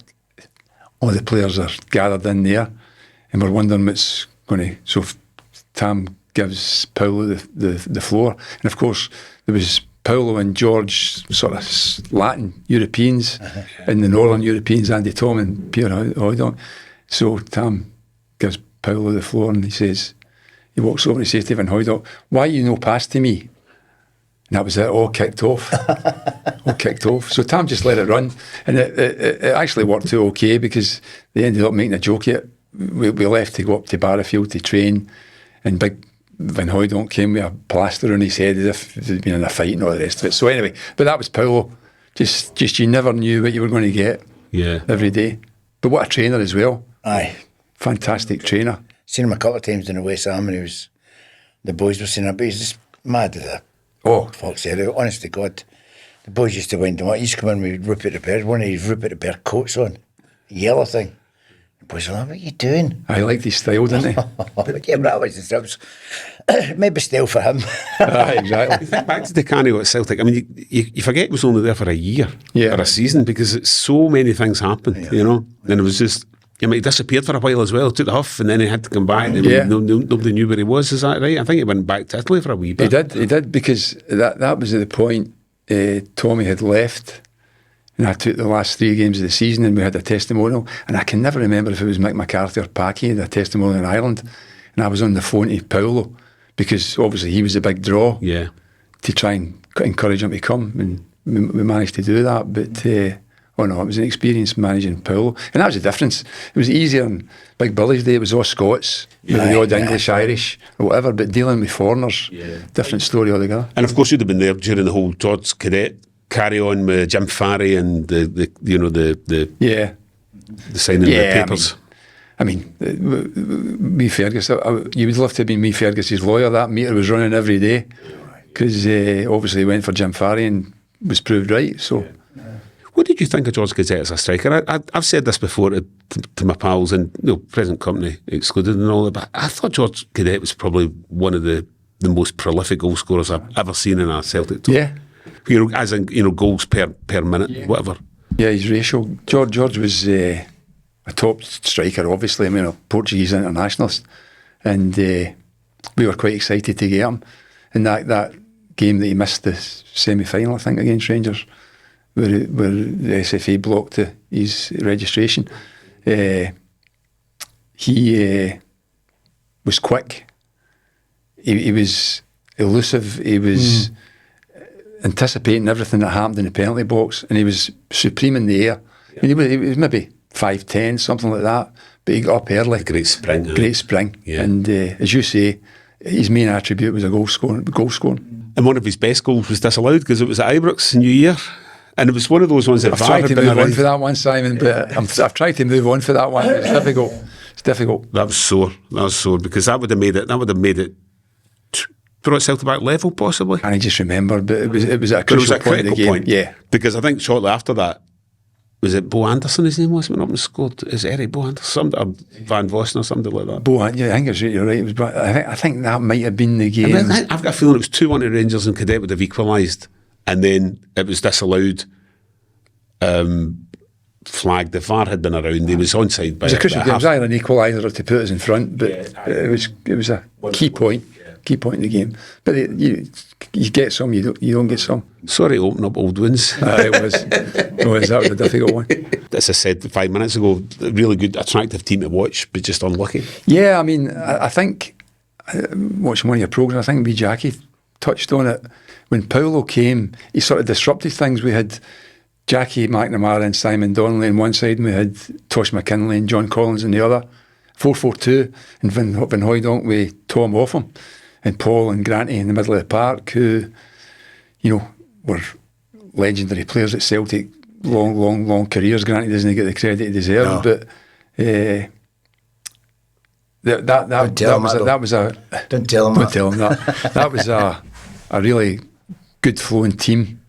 all the players are gathered in there, and we're wondering what's going to. So Tam gives Paolo the floor, and of course there was Paolo and George, sort of Latin Europeans, and the Northern Europeans, Andy Tom and Pierre Hoydon. So Tam gives Paolo the floor, and he walks over and he says to Van Hoydon, "Why you no pass to me?" And that was it, all kicked off. So Tam just let it run, and it actually worked out okay, because they ended up making a joke of it. We left to go up to Barrafield to train, and Big Van Hoydonk came with a plaster on his head as if he'd been in a fight and all the rest of it. So anyway, but that was Paolo. Just you never knew what you were going to get every day. But what a trainer as well. Aye. Fantastic trainer. Seen him a couple of times in the West Ham, and the boys were saying, but he's just mad at the Fox area. Honest to God, the boys used to wind him up. He used to come in with Rupert the Bear, one of his Rupert the Bear coats on, yellow thing. The boys were like, "What are you doing?" I liked his style, didn't he? Yeah, but that was the steps. Maybe style for him. Exactly. You think back to the Canio at Celtic, I mean, you forget he was only there for a year or a season, because so many things happened, you know, and it was just, I mean, he disappeared for a while as well, took the huff, and then he had to come back, and nobody knew where he was. Is that right? I think he went back to Italy for a wee bit. He did, because that was at the point Tommy had left, and I took the last 3 games of the season, and we had a testimonial, and I can never remember if it was Mick McCarthy or Packy had a testimonial in Ireland, and I was on the phone to Paolo, because obviously he was a big draw to try and encourage him to come, and we managed to do that. But it was an experience managing Paolo, and that was the difference. It was easier in Big Billy's day. It was all Scots, maybe the odd English, Irish or whatever, but dealing with foreigners, different story altogether. And of course you'd have been there during the whole George Cadete carry on with Jim Farry and the signing of the papers. I mean, me Fergus, you would love to have been me Fergus's lawyer. That meter was running every day, because obviously he went for Jim Farry and was proved right. So, what did you think of George Cadete as a striker? I've said this before to my pals, and present company excluded and all that, but I thought George Cadete was probably one of the most prolific goal scorers I've ever seen in a Celtic team. Yeah. As in, goals per minute, whatever. Yeah, his ratio. George was a top striker, obviously. I mean, a Portuguese internationalist. And we were quite excited to get him. And that game that he missed the semi-final, I think, against Rangers, where the SFA blocked his registration. He was quick. He was elusive. He was anticipating everything that happened in the penalty box, and he was supreme in the air. I mean, he was maybe 5'10", something like that, but he got up early. Great spring. Great spring. Yeah. And as you say, his main attribute was a goal scoring. And one of his best goals was disallowed because it was at Ibrox New Year. And it was one of those ones that I've VAR tried had to been move on around. for that one, Simon, but I've tried to move on for that one. It's difficult. It's difficult. That was sore. Because that would have made it brought Celtic back level, possibly. And I just remember, but it was at a But it was crucial a point in the critical game. point. Yeah. Because I think shortly after that, was it Bo Anderson, his name was, went up and scored? Is it Eric Bo Anderson? Or Van Vossen or something like that? Yeah, I think you're right. It was, I think that might have been the game. I mean, I've got a feeling it was 2-1 to Rangers and Cadete would have equalised, and then it was disallowed. Flag. The VAR had been around. He was onside by It was a crucial by game. It was half. either an equaliser or to put us in front, but it was a key point. Key point in the game. But you get some, you don't get some. Sorry to open up old wounds. It was that was a difficult one. As I said 5 minutes ago, a really good, attractive team to watch, but just unlucky. Yeah, I mean, I think watching one of your programmes, I think B. Jackie touched on it. When Paolo came, he sort of disrupted things. We had Jackie McNamara and Simon Donnelly on one side, and we had Tosh McKinley and John Collins on the other. 4-4-2, and Van Hooijdonk with Tom Offham, and Paul and Granty in the middle of the park, who, were legendary players at Celtic, long careers. Granty doesn't get the credit he deserves, but that was a Don't tell him that. That was a really good flowing team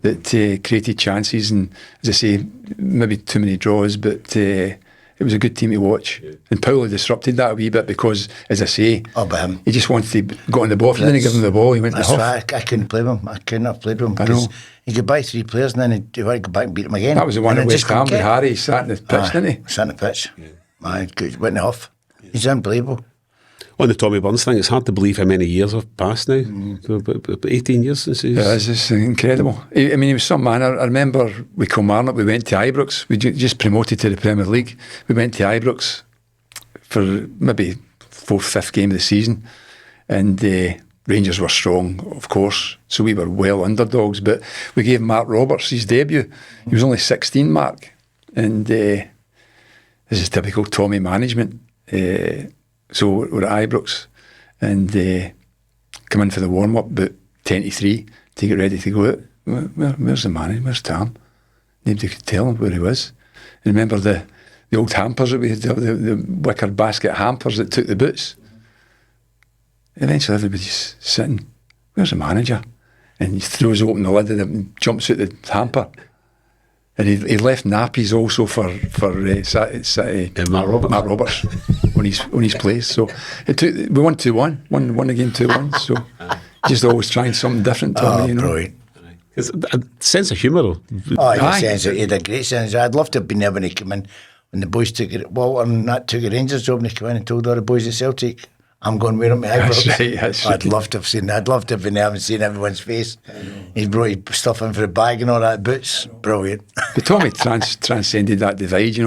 that created chances, and as I say, maybe too many draws, but it was a good team to watch. And Paolo disrupted that a wee bit because, as I say, he just wanted to go on the ball. If you didn't give him the ball, he went to That's huff. right. I couldn't play with him. I couldn't have played with him. I know. He could buy 3 players and then he'd want to go back and beat him again. That was the one And at then West just couldn't Ham with get- Harry. He sat in the pitch, didn't he? Sat in the pitch. Man, went off. He's unbelievable. On the Tommy Burns thing, it's hard to believe how many years have passed now. So, about 18 years since he's... Yeah, it's just incredible. I mean, he was some man. I remember with Kilmarnock, we went to Ibrox. We just promoted to the Premier League. We went to Ibrox for maybe 4th, 5th game of the season, and Rangers were strong, of course, so we were well underdogs, but we gave Mark Roberts his debut. He was only 16, Mark, and this is typical Tommy management. So we're at Ibrox and come in for the warm-up about 10 to 3 to get ready to go out. Where's the manager? Where's Tam? Nobody could tell him where he was. And remember the old hampers that we had, the wicker basket hampers that took the boots? Eventually everybody's sitting, where's the manager? And he throws open the lid of it and jumps out the hamper. And he left nappies also for Mark Roberts on his place. So we won 2-1, won the game 2-1. So just always trying something different, Tommy. Brilliant. It's a sense of humour. He had a great sense. I'd love to have been there when he came in, when the boys took it. Walter and that took a Rangers job, and he came in and told all the boys at Celtic, I'm going with him. That's right, that's I'd right. love to have seen that. I'd love to have been there and seen everyone's face. He brought his stuff in for the bag and all that, boots. Brilliant. But Tommy transcended that divide, He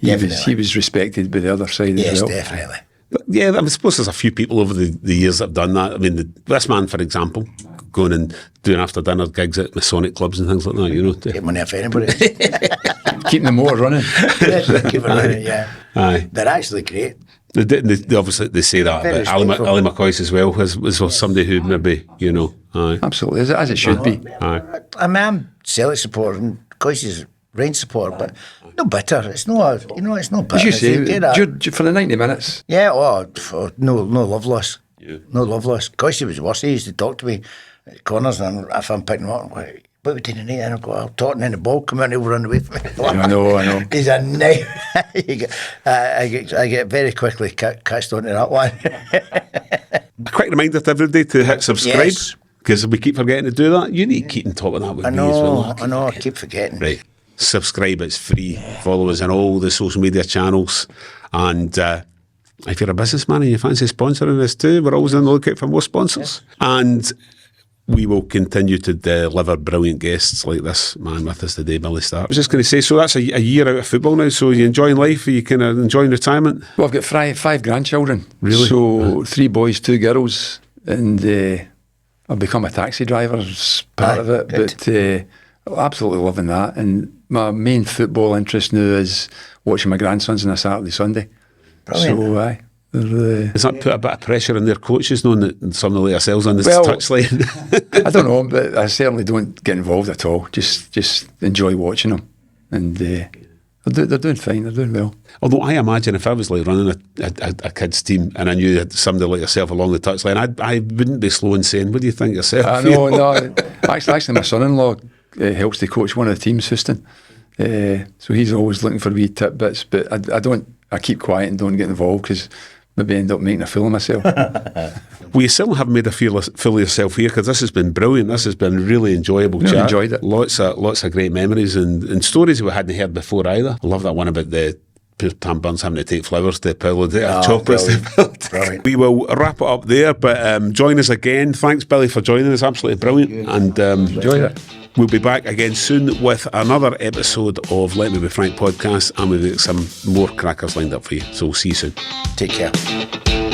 definitely. was respected by the other side Yes, as well. definitely. But yeah, I suppose there's a few people over the years that have done that. I mean, this man, for example, going and doing after dinner gigs at Masonic clubs and things like that, Get money off anybody. Keeping the motor running. Yes, keep it running, yeah. Aye. They're actually great. They obviously they say that Very about Ali respectful. McCoy as well, was somebody who maybe, aye. Absolutely, as it should be. Aye. I mean, I'm Celtic supporter and Coyce's Rangers supporter, but no bitter. It's no, it's no bitter. As you say, get that. for the 90 minutes, Yeah, no love loss. Yeah. No love loss. Coyce was worse. He used to talk to me at corners, and if I'm picking him up, I'm like, what we doing tonight? And I'll go, I'll talk, and then the ball come out and he'll run away from me. I know. He's a knife. I get very quickly catched onto that one. A quick reminder to everybody to hit subscribe, Yes. because we keep forgetting to do that. You need to keep on top of that with me as well. I know, I keep forgetting. Right. subscribe, it's free. Follow us on all the social media channels. And if you're a businessman and you fancy sponsoring us too, we're always on the lookout for more sponsors. And we will continue to deliver brilliant guests like this man with us today, Billy Stark. I was just going to say, so that's a year out of football now, so you enjoying life? Are you kind of enjoying retirement? Well, I've got five grandchildren. Really? So 3 boys, 2 girls, and I've become a taxi driver as part of it. Good. But absolutely loving that. And my main football interest now is watching my grandsons on a Saturday, Sunday. Brilliant. So, aye. Does that put a bit of pressure on their coaches, knowing that somebody like ourselves on the touchline? I don't know, but I certainly don't get involved at all. Just enjoy watching them. And they're doing fine, they're doing well. Although I imagine if I was like running a kids team and I knew you had somebody like yourself along the touchline, I wouldn't be slow in saying, what do you think yourself? I know, no. Actually, my son-in-law helps to coach one of the teams, Houston. So he's always looking for wee tidbits, but I keep quiet and don't get involved because maybe end up making a fool of myself. Well, you still haven't made a fool of yourself here, because this has been brilliant. This has been really enjoyable chat. I enjoyed it. Lots of great memories and stories we hadn't heard before either. I love that one about the Tommy Burns having to take flowers to Paolo, chocolates. Brilliant. We will wrap it up there, but join us again. Thanks, Billy, for joining us. Absolutely brilliant. And Enjoyed it. We'll be back again soon with another episode of Let Me Be Frank podcast, and we've got some more crackers lined up for you. So we'll see you soon. Take care.